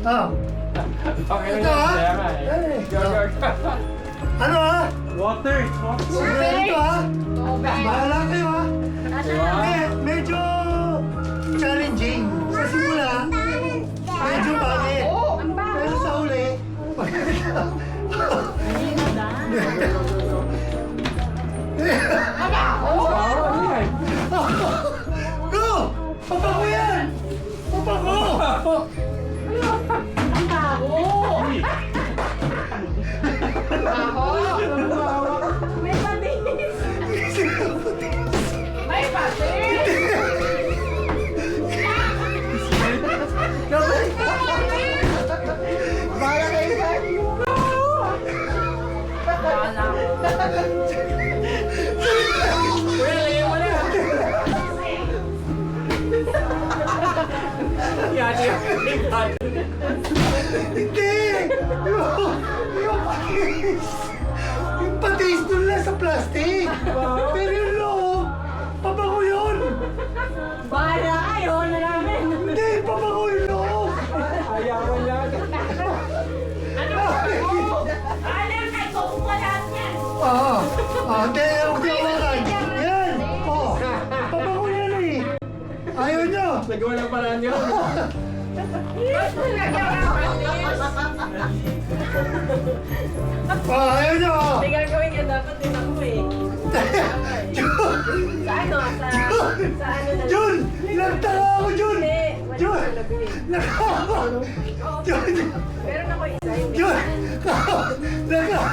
Oh. Ito ha? Ano ha? Water. Ito ha? Bahala kayo ha? Medyo challenging. Sa simula, medyo bakit. Pero sa huli, Go! Papago yan! Papago! May patis! May patis! Bahala kayo ba? Hindi! Yung patis doon lang sa plastic! Pero yung loob, pabango yun! Bahala kayo na namin! Hindi, pabango yung loob! Ayawan yan. Alam ka, kukuha lahat yan! Oo! Hindi, huwag niyo hawakan! Yan! Oo! Pabango yan eh! Ayaw niyo! Nagawa ng paraan yun. Ayaw niyo! Hindi gagawin ka dapat din ako eh. Sa ano? Sa ano na? Jun! Nagtaka ako, Jun! Hindi, Jun! wala ko nabili. Nakawa! Jun! Meron ako isa yung Jun! Nakawa!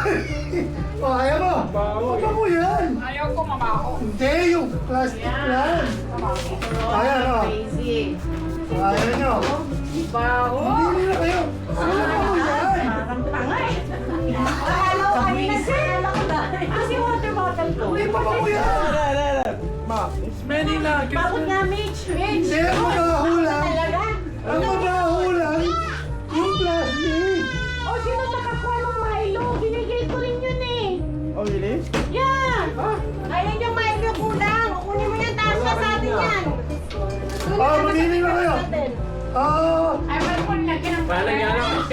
Ayaw mo! Pabango yan! Ayaw ko mabaho. Hindi, yung plastic lang! Ayan o! Crazy. Ayaw niyo! Baho. Hindi nila kayo! Pabango yan! Parang tanga eh. Akala ko kanina sinala ko na. Kasi water bottle ko. Hindi, pabango yan! Ma, smelly lang. Bakit nga, Mitch? Mitch! Hindi, ang mabaho lang! Talaga? Ang mabaho lang! Yung plastic! O, sino nakakuha ng Milo? Binigay ko rin yun eh. Oh, really? Yeah! Ayun yung Milo kulang. Kunin mo yan, taas ka sa atin yan. Mamili na kayo! Ay, wala ko lagyan ng Lalagyan ako.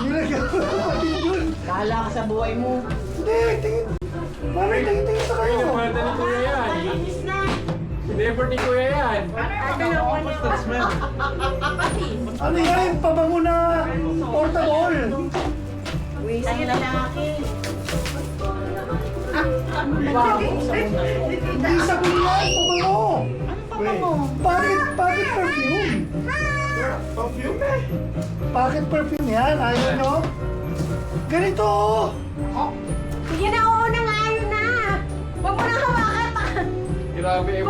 Nilagyan ko na pati yun! Bahala ka sa buhay mo. Hindi, tingin! Mami, tingin sa kayo! Pwede ni Kuya yan. Malinis na. Sineffort ni Kuya yan. What's that smell? Ano yan? Pabango na portable! Waste na lalaki. Hindi sabon yan! Pabango! Bakit perfume? Perfume eh. Bakit perfume yan? Ayaw nyo? Ganito! Sige na, oo na nga, ayaw na. Huwag mo na hawakan pa. Grabe eh.